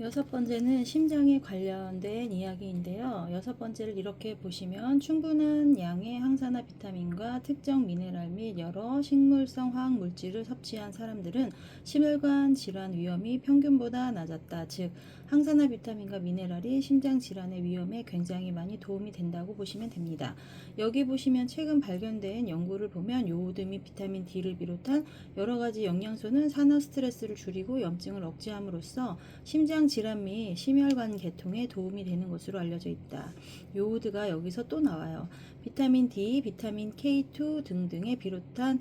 여섯 번째는 심장에 관련된 이야기인데요. 여섯 번째를 이렇게 보시면 충분한 양의 항산화 비타민과 특정 미네랄 및 여러 식물성 화학 물질을 섭취한 사람들은 심혈관 질환 위험이 평균보다 낮았다. 즉, 항산화 비타민과 미네랄이 심장 질환의 위험에 굉장히 많이 도움이 된다고 보시면 됩니다. 여기 보시면 최근 발견된 연구를 보면 요오드 및 비타민 D를 비롯한 여러 가지 영양소는 산화 스트레스를 줄이고 염증을 억제함으로써 심장 질환 및 심혈관 계통에 도움이 되는 것으로 알려져 있다. 요오드가 여기서 또 나와요. 비타민 D, 비타민 K2 등등에 비롯한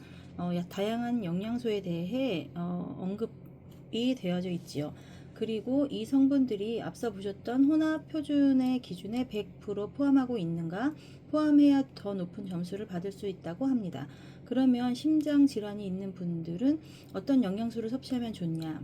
다양한 영양소에 대해 언급이 되어져 있지요. 그리고 이 성분들이 앞서 보셨던 혼합 표준의 기준에 100% 포함하고 있는가? 포함해야 더 높은 점수를 받을 수 있다고 합니다. 그러면 심장 질환이 있는 분들은 어떤 영양소를 섭취하면 좋냐?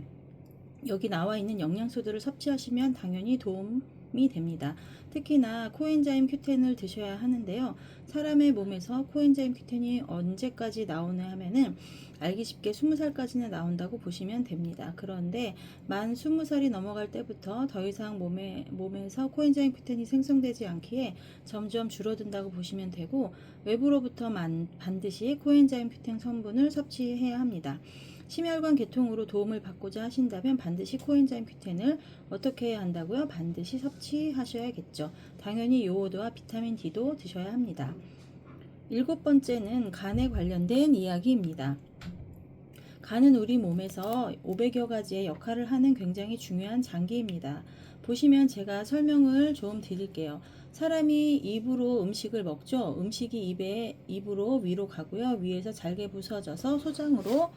여기 나와 있는 영양소들을 섭취하시면 당연히 도움이 됩니다. 특히나 코엔자임 Q10을 드셔야 하는데요. 사람의 몸에서 코엔자임 Q10이 언제까지 나오냐 하면은 알기 쉽게 20살까지는 나온다고 보시면 됩니다. 그런데 만 20살이 넘어갈 때부터 더 이상 몸에서 코엔자임 Q10이 생성되지 않기에 점점 줄어든다고 보시면 되고, 외부로부터 반드시 코엔자임 Q10 성분을 섭취해야 합니다. 심혈관 계통으로 도움을 받고자 하신다면 반드시 코엔자임 Q10을 어떻게 해야 한다고요? 반드시 섭취하셔야겠죠. 당연히 요오드와 비타민 D도 드셔야 합니다. 일곱 번째는 간에 관련된 이야기입니다. 간은 우리 몸에서 500여 가지의 역할을 하는 굉장히 중요한 장기입니다. 보시면 제가 설명을 좀 드릴게요. 사람이 입으로 음식을 먹죠. 음식이 입으로 위로 가고요. 위에서 잘게 부서져서 소장으로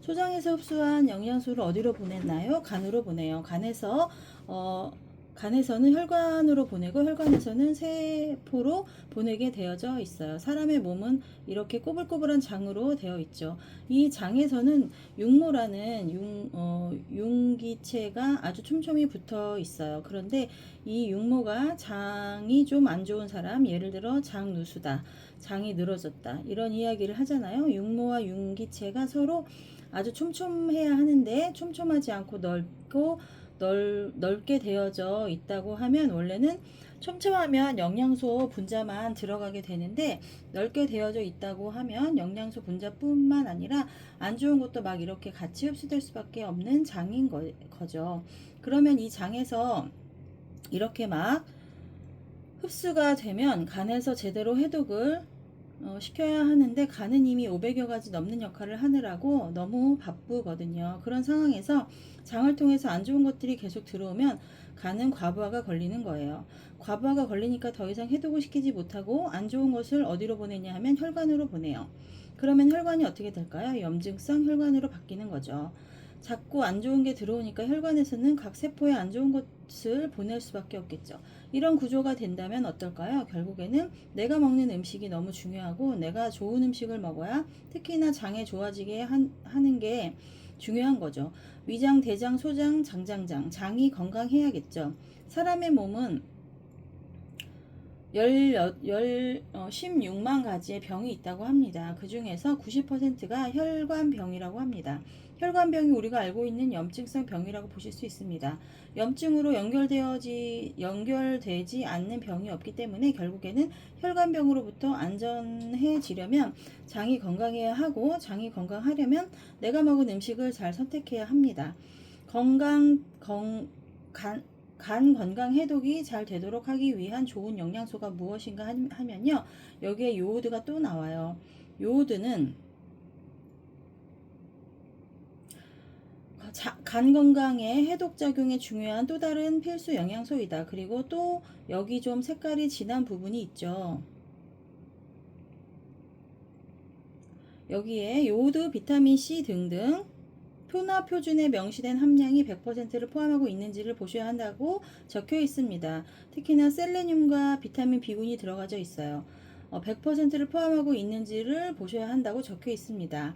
소장에서 흡수한 영양소를 어디로 보냈나요? 간으로 보내요. 간에서는 혈관으로 보내고 혈관에서는 세포로 보내게 되어져 있어요. 사람의 몸은 이렇게 꼬불꼬불한 장으로 되어 있죠. 이 장에서는 육모라는 융기체가 아주 촘촘히 붙어 있어요. 그런데 이 육모가 장이 좀 안 좋은 사람, 예를 들어 장누수다, 장이 늘어졌다, 이런 이야기를 하잖아요. 육모와 융기체가 서로 아주 촘촘해야 하는데 촘촘하지 않고 넓게 되어져 있다고 하면, 원래는 촘촘하면 영양소 분자만 들어가게 되는데 넓게 되어져 있다고 하면 영양소 분자뿐만 아니라 안 좋은 것도 막 이렇게 같이 흡수될 수밖에 없는 장인 거죠. 그러면 이 장에서 이렇게 막 흡수가 되면 간에서 제대로 해독을 시켜야 하는데, 간은 이미 500여 가지 넘는 역할을 하느라고 너무 바쁘거든요. 그런 상황에서 장을 통해서 안 좋은 것들이 계속 들어오면 간은 과부하가 걸리는 거예요. 과부하가 걸리니까 더 이상 해독을 시키지 못하고 안 좋은 것을 어디로 보내냐 하면 혈관으로 보내요. 그러면 혈관이 어떻게 될까요? 염증성 혈관으로 바뀌는 거죠. 자꾸 안 좋은 게 들어오니까 혈관에서는 각 세포에 안 좋은 것을 보낼 수밖에 없겠죠. 이런 구조가 된다면 어떨까요? 결국에는 내가 먹는 음식이 너무 중요하고, 내가 좋은 음식을 먹어야 특히나 장에 좋아지게 하는 게 중요한 거죠. 위장, 대장, 소장, 장이 건강해야겠죠. 사람의 몸은 16만 가지의 병이 있다고 합니다. 그 중에서 90%가 혈관병이라고 합니다. 혈관병이 우리가 알고 있는 염증성 병이라고 보실 수 있습니다. 염증으로 연결되지 않는 병이 없기 때문에 결국에는 혈관병으로부터 안전해지려면 장이 건강해야 하고, 장이 건강하려면 내가 먹은 음식을 잘 선택해야 합니다. 간 건강 해독이 잘 되도록 하기 위한 좋은 영양소가 무엇인가 하면요, 여기에 요오드가 또 나와요. 요오드는 간 건강에 해독작용에 중요한 또 다른 필수 영양소이다. 그리고 또 여기 좀 색깔이 진한 부분이 있죠. 여기에 요오드, 비타민C 등등 표준에 명시된 함량이 100%를 포함하고 있는지를 보셔야 한다고 적혀 있습니다. 특히나 셀레늄과 비타민 B군이 들어가져 있어요. 100%를 포함하고 있는지를 보셔야 한다고 적혀 있습니다.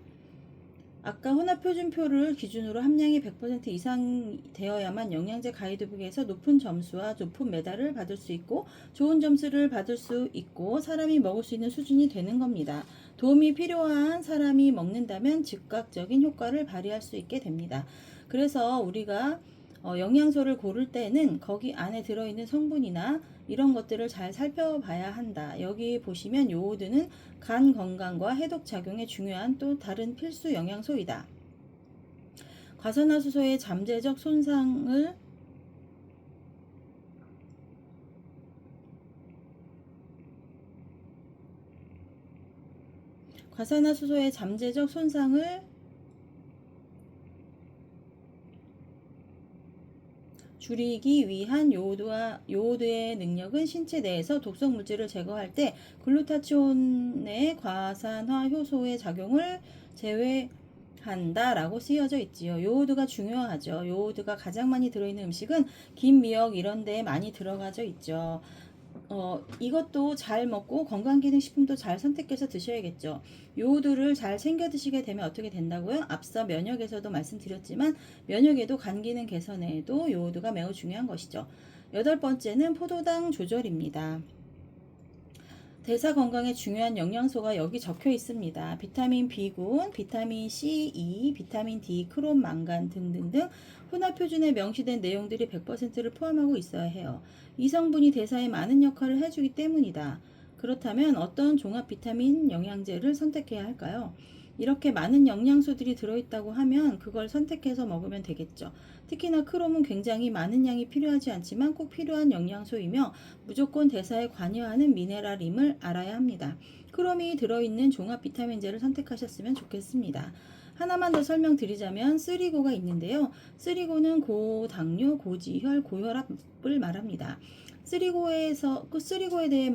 아까 혼합표준표를 기준으로 함량이 100% 이상 되어야만 영양제 가이드북에서 높은 점수와 높은 메달을 받을 수 있고 좋은 점수를 받을 수 있고 사람이 먹을 수 있는 수준이 되는 겁니다. 도움이 필요한 사람이 먹는다면 즉각적인 효과를 발휘할 수 있게 됩니다. 그래서 우리가 영양소를 고를 때는 거기 안에 들어있는 성분이나 이런 것들을 잘 살펴봐야 한다. 여기 보시면 요오드는 간 건강과 해독 작용에 중요한 또 다른 필수 영양소이다. 과산화수소의 잠재적 손상을 줄이기 위한 요오드의 능력은 신체 내에서 독성 물질을 제거할 때 글루타치온의 과산화 효소의 작용을 제외한다라고 쓰여져 있지요. 요오드가 중요하죠. 요오드가 가장 많이 들어있는 음식은 김, 미역 이런 데에 많이 들어가져 있죠. 이것도 잘 먹고 건강기능식품도 잘 선택해서 드셔야겠죠. 요오드를 잘 챙겨 드시게 되면 어떻게 된다고요? 앞서 면역에서도 말씀드렸지만 면역에도 간 기능 개선에도 요오드가 매우 중요한 것이죠. 8번째는 포도당 조절입니다. 대사 건강에 중요한 영양소가 여기 적혀 있습니다. 비타민 B군, 비타민 C, E, 비타민 D, 크롬, 망간 등등등 혼합표준에 명시된 내용들이 100%를 포함하고 있어야 해요. 이 성분이 대사에 많은 역할을 해주기 때문이다. 그렇다면 어떤 종합 비타민 영양제를 선택해야 할까요? 이렇게 많은 영양소들이 들어있다고 하면 그걸 선택해서 먹으면 되겠죠. 특히나 크롬은 굉장히 많은 양이 필요하지 않지만 꼭 필요한 영양소이며 무조건 대사에 관여하는 미네랄임을 알아야 합니다. 크롬이 들어있는 종합 비타민제를 선택하셨으면 좋겠습니다. 하나만 더 설명드리자면 쓰리고가 있는데요. 쓰리고는 고당뇨, 고지혈, 고혈압을 말합니다. 쓰리고에 대해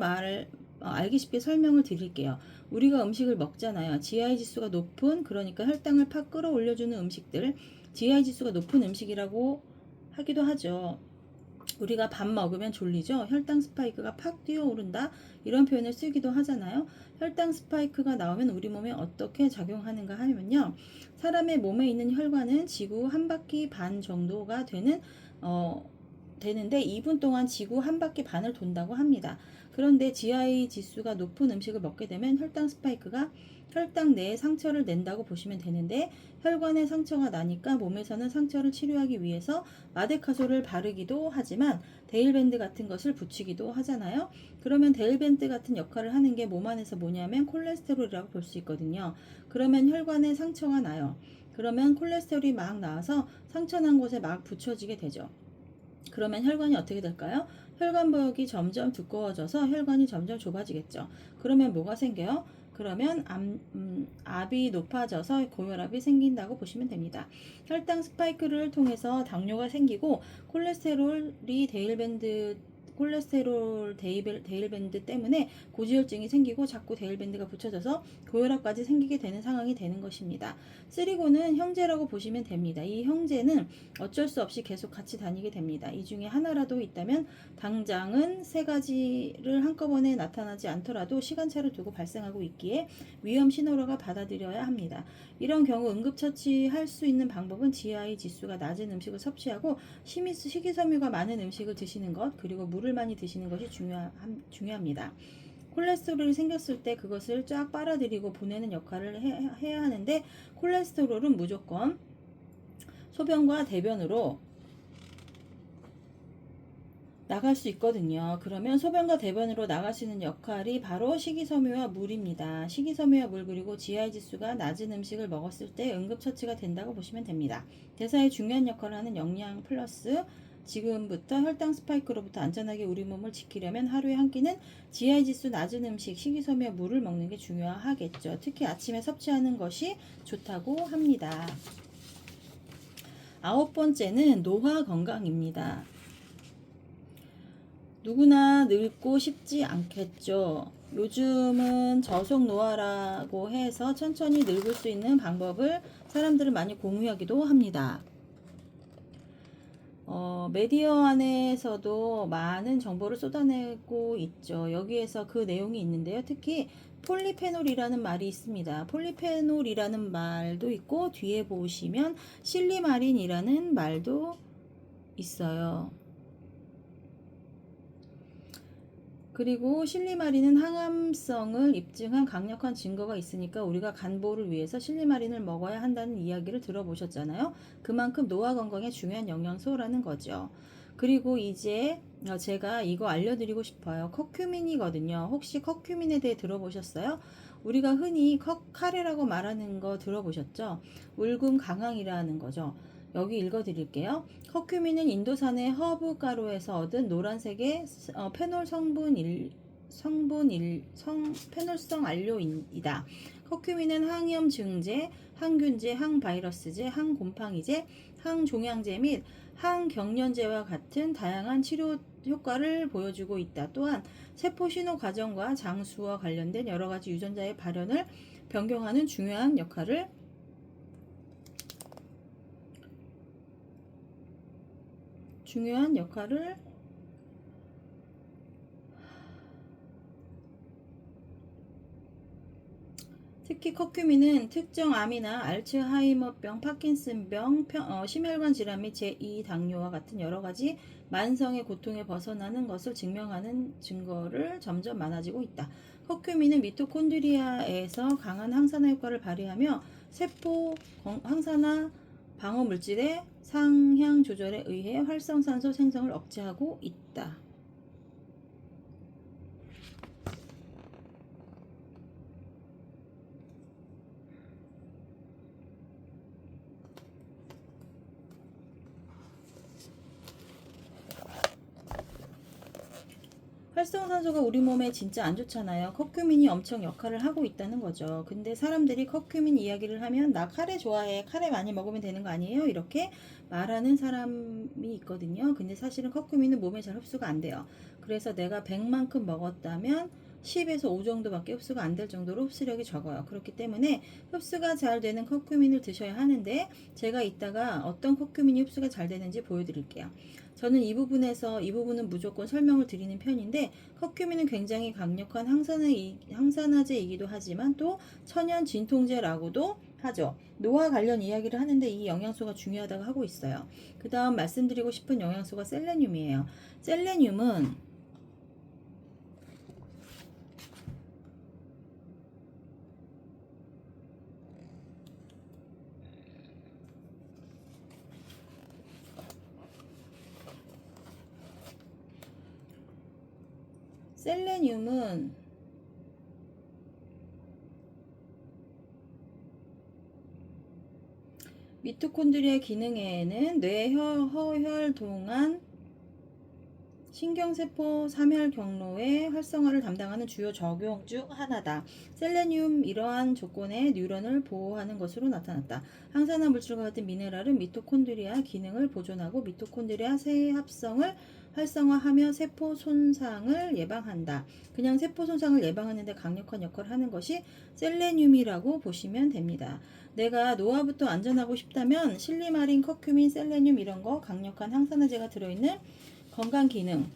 알기 쉽게 설명을 드릴게요. 우리가 음식을 먹잖아요. GI 지수가 높은, 그러니까 혈당을 팍 끌어올려주는 음식들, GI 지수가 높은 음식이라고 하기도 하죠. 우리가 밥 먹으면 졸리죠. 혈당 스파이크가 팍 뛰어오른다, 이런 표현을 쓰기도 하잖아요. 혈당 스파이크가 나오면 우리 몸에 어떻게 작용하는가 하면요, 사람의 몸에 있는 혈관은 지구 한 바퀴 반 정도가 되는데 2분 동안 지구 한 바퀴 반을 돈다고 합니다. 그런데 GI 지수가 높은 음식을 먹게 되면 혈당 스파이크가 혈당 내에 상처를 낸다고 보시면 되는데, 혈관에 상처가 나니까 몸에서는 상처를 치료하기 위해서 마데카솔을 바르기도 하지만 데일밴드 같은 것을 붙이기도 하잖아요. 그러면 데일밴드 같은 역할을 하는 게 몸 안에서 뭐냐면 콜레스테롤이라고 볼 수 있거든요. 그러면 혈관에 상처가 나요. 그러면 콜레스테롤이 막 나와서 상처 난 곳에 막 붙여지게 되죠. 그러면 혈관이 어떻게 될까요? 혈관벽이 점점 두꺼워져서 혈관이 점점 좁아지겠죠. 그러면 뭐가 생겨요? 그러면 압이 높아져서 고혈압이 생긴다고 보시면 됩니다. 혈당 스파이크를 통해서 당뇨가 생기고 콜레스테롤 데일밴드 때문에 고지혈증이 생기고 자꾸 데일밴드가 붙여져서 고혈압까지 생기게 되는 상황이 되는 것입니다. 쓰리고는 형제라고 보시면 됩니다. 이 형제는 어쩔 수 없이 계속 같이 다니게 됩니다. 이 중에 하나라도 있다면 당장은 세 가지를 한꺼번에 나타나지 않더라도 시간차를 두고 발생하고 있기에 위험 신호로가 받아들여야 합니다. 이런 경우 응급처치할 수 있는 방법은 GI 지수가 낮은 음식을 섭취하고 식이섬유가 많은 음식을 드시는 것, 그리고 물을 많이 드시는 것이 중요합니다. 콜레스테롤이 생겼을 때 그것을 쫙 빨아들이고 보내는 역할을 해야 하는데, 콜레스테롤은 무조건 소변과 대변으로 나갈 수 있거든요. 그러면 소변과 대변으로 나갈 수 있는 역할이 바로 식이섬유와 물입니다. 식이섬유와 물, 그리고 GI 지수가 낮은 음식을 먹었을 때 응급처치가 된다고 보시면 됩니다. 대사에 중요한 역할을 하는 영양 플러스 지금부터 혈당 스파이크로부터 안전하게 우리 몸을 지키려면 하루에 한 끼는 GI 지수 낮은 음식, 식이섬유와 물을 먹는 게 중요하겠죠. 특히 아침에 섭취하는 것이 좋다고 합니다. 9번째는 노화 건강입니다. 누구나 늙고 싶지 않겠죠. 요즘은 저속 노화라고 해서 천천히 늙을 수 있는 방법을 사람들은 많이 공유하기도 합니다. 메디어 안에서도 많은 정보를 쏟아내고 있죠. 여기에서 그 내용이 있는데요. 특히 폴리페놀이라는 말이 있습니다. 폴리페놀이라는 말도 있고 뒤에 보시면 실리마린이라는 말도 있어요. 그리고 실리마린은 항암성을 입증한 강력한 증거가 있으니까 우리가 간보를 위해서 실리마린을 먹어야 한다는 이야기를 들어보셨잖아요. 그만큼 노화 건강에 중요한 영양소라는 거죠. 그리고 이제 제가 이거 알려드리고 싶어요. 커큐민이거든요. 혹시 커큐민에 대해 들어보셨어요? 우리가 흔히 카레라고 말하는 거 들어보셨죠? 울금 강황이라는 거죠. 여기 읽어드릴게요. 커큐민은 인도산의 허브 가루에서 얻은 노란색의 페놀 페놀성 안료이다. 커큐민은 항염 증제, 항균제, 항바이러스제, 항곰팡이제, 항종양제 및 항경련제와 같은 다양한 치료 효과를 보여주고 있다. 또한 세포 신호 과정과 장수와 관련된 여러 가지 유전자의 발현을 변경하는 중요한 역할을 특히 커큐민은 특정 암이나 알츠하이머병, 파킨슨병, 심혈관 질환 및 제2 당뇨와 같은 여러 가지 만성의 고통에 벗어나는 것을 증명하는 증거를 점점 많아지고 있다. 커큐민은 미토콘드리아에서 강한 항산화 효과를 발휘하며 세포 항산화 방어 물질의 상향 조절에 의해 활성산소 생성을 억제하고 있다. 활성산소가 우리 몸에 진짜 안 좋잖아요. 커큐민이 엄청 역할을 하고 있다는 거죠. 근데 사람들이 커큐민 이야기를 하면 나 카레 좋아해. 카레 많이 먹으면 되는 거 아니에요? 이렇게 말하는 사람이 있거든요. 근데 사실은 커큐민은 몸에 잘 흡수가 안 돼요. 그래서 내가 100만큼 먹었다면 10에서 5 정도밖에 흡수가 안 될 정도로 흡수력이 적어요. 그렇기 때문에 흡수가 잘 되는 커큐민을 드셔야 하는데 제가 이따가 어떤 커큐민이 흡수가 잘 되는지 보여드릴게요. 저는 이 부분은 무조건 설명을 드리는 편인데 커큐민은 굉장히 강력한 항산화제이기도 하지만 또 천연 진통제라고도 하죠. 노화 관련 이야기를 하는데 이 영양소가 중요하다고 하고 있어요. 그 다음 말씀드리고 싶은 영양소가 셀레늄이에요. 셀레늄은 미토콘드리아 기능에는 뇌, 허혈 동안 신경세포 삼혈 경로의 활성화를 담당하는 주요 적용 중 하나다. 셀레늄 이러한 조건의 뉴런을 보호하는 것으로 나타났다. 항산화 물질과 같은 미네랄은 미토콘드리아 기능을 보존하고 미토콘드리아 세합성을 활성화하며 세포 손상을 예방한다. 그냥 세포 손상을 예방하는데 강력한 역할을 하는 것이 셀레늄이라고 보시면 됩니다. 내가 노화부터 안전하고 싶다면 실리마린, 커큐민, 셀레늄 이런 거 강력한 항산화제가 들어있는 건강기능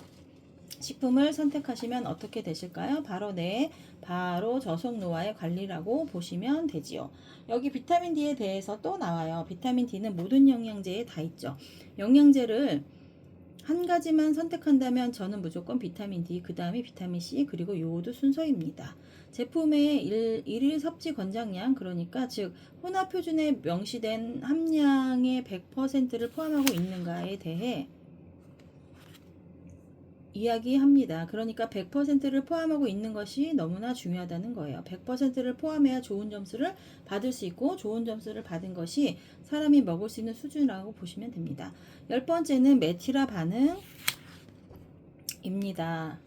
식품을 선택하시면 어떻게 되실까요? 바로 저속노화의 관리라고 보시면 되지요. 여기 비타민 D에 대해서 또 나와요. 비타민 D는 모든 영양제에 다 있죠. 영양제를 한 가지만 선택한다면 저는 무조건 비타민 D, 그 다음에 비타민 C, 그리고 요오드 순서입니다. 제품의 일일 섭취 권장량, 그러니까 즉 혼합 표준에 명시된 함량의 100%를 포함하고 있는가에 대해 이야기합니다. 그러니까 100%를 포함하고 있는 것이 너무나 중요하다는 거예요. 100%를 포함해야 좋은 점수를 받을 수 있고 좋은 점수를 받은 것이 사람이 먹을 수 있는 수준이라고 보시면 됩니다. 10번째는 메티라 반응입니다.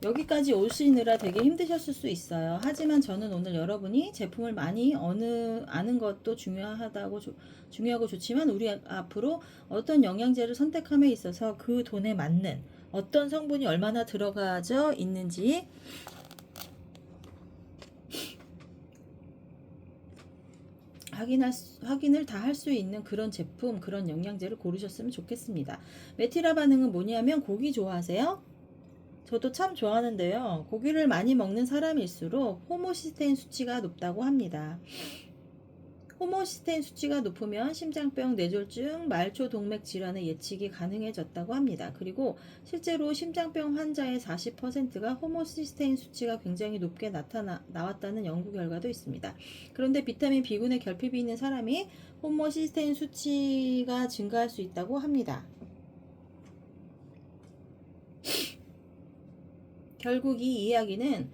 여기까지 오시느라 되게 힘드셨을 수 있어요. 하지만 저는 오늘 여러분이 제품을 많이 아는 것도 중요하고 좋지만 우리 앞으로 어떤 영양제를 선택함에 있어서 그 돈에 맞는 어떤 성분이 얼마나 들어가져 있는지 확인을 다 할 수 있는 그런 제품, 그런 영양제를 고르셨으면 좋겠습니다. 메티라 반응은 뭐냐면 고기 좋아하세요? 저도 참 좋아하는데요. 고기를 많이 먹는 사람일수록 호모시스테인 수치가 높다고 합니다. 호모시스테인 수치가 높으면 심장병, 뇌졸중, 말초 동맥 질환의 예측이 가능해졌다고 합니다. 그리고 실제로 심장병 환자의 40%가 호모시스테인 수치가 굉장히 높게 나왔다는 연구 결과도 있습니다. 그런데 비타민 B군의 결핍이 있는 사람이 호모시스테인 수치가 증가할 수 있다고 합니다. 결국 이 이야기는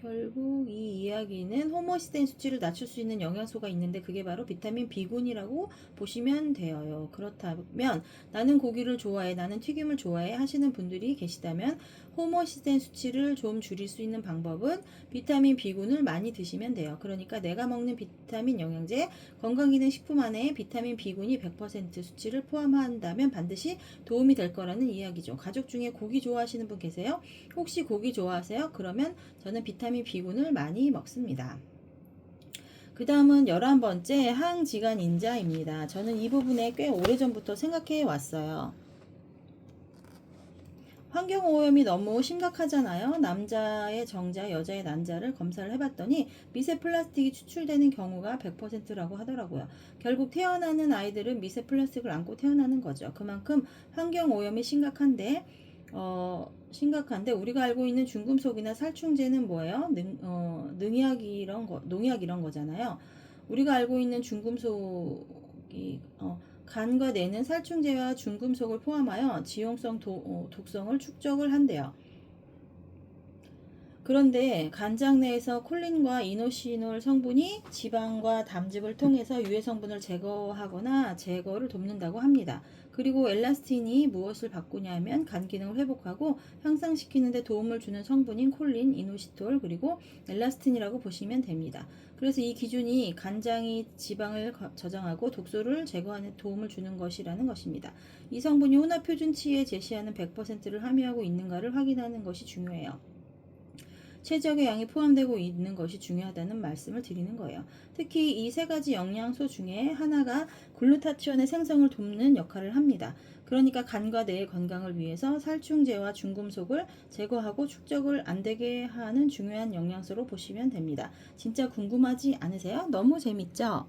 결국 이 이야기는 호모시스테인 수치를 낮출 수 있는 영양소가 있는데 그게 바로 비타민 B군이라고 보시면 돼요. 그렇다면 나는 고기를 좋아해, 나는 튀김을 좋아해 하시는 분들이 계시다면 호모시스테인 수치를 좀 줄일 수 있는 방법은 비타민 B군을 많이 드시면 돼요. 그러니까 내가 먹는 비타민 영양제, 건강기능식품 안에 비타민 B군이 100% 수치를 포함한다면 반드시 도움이 될 거라는 이야기죠. 가족 중에 고기 좋아하시는 분 계세요? 혹시 고기 좋아하세요? 그러면 저는 비타민 B군을 많이 먹습니다. 그 다음은 11번째 항지간 인자입니다. 저는 이 부분에 꽤 오래전부터 생각해 왔어요. 환경오염이 너무 심각하잖아요. 남자의 정자, 여자의 난자를 검사를 해봤더니 미세 플라스틱이 추출되는 경우가 100%라고 하더라고요. 결국 태어나는 아이들은 미세 플라스틱을 안고 태어나는 거죠. 그만큼 환경오염이 심각한데 우리가 알고 있는 중금속이나 살충제는 뭐예요? 농약 이런 거잖아요. 우리가 알고 있는 중금속이 간과 뇌는 살충제와 중금속을 포함하여 지용성 독성을 축적을 한대요. 그런데 간장 내에서 콜린과 이노시놀 성분이 지방과 담즙을 통해서 유해 성분을 제거하거나 제거를 돕는다고 합니다. 그리고 엘라스틴이 무엇을 바꾸냐면 간 기능을 회복하고 향상시키는 데 도움을 주는 성분인 콜린, 이노시톨, 그리고 엘라스틴이라고 보시면 됩니다. 그래서 이 기준이 간장이 지방을 저장하고 독소를 제거하는 도움을 주는 것이라는 것입니다. 이 성분이 혼합 표준치에 제시하는 100%를 함유하고 있는가를 확인하는 것이 중요해요. 최적의 양이 포함되고 있는 것이 중요하다는 말씀을 드리는 거예요. 특히 이 세 가지 영양소 중에 하나가 글루타치온의 생성을 돕는 역할을 합니다. 그러니까 간과 뇌의 건강을 위해서 살충제와 중금속을 제거하고 축적을 안 되게 하는 중요한 영양소로 보시면 됩니다. 진짜 궁금하지 않으세요? 너무 재밌죠?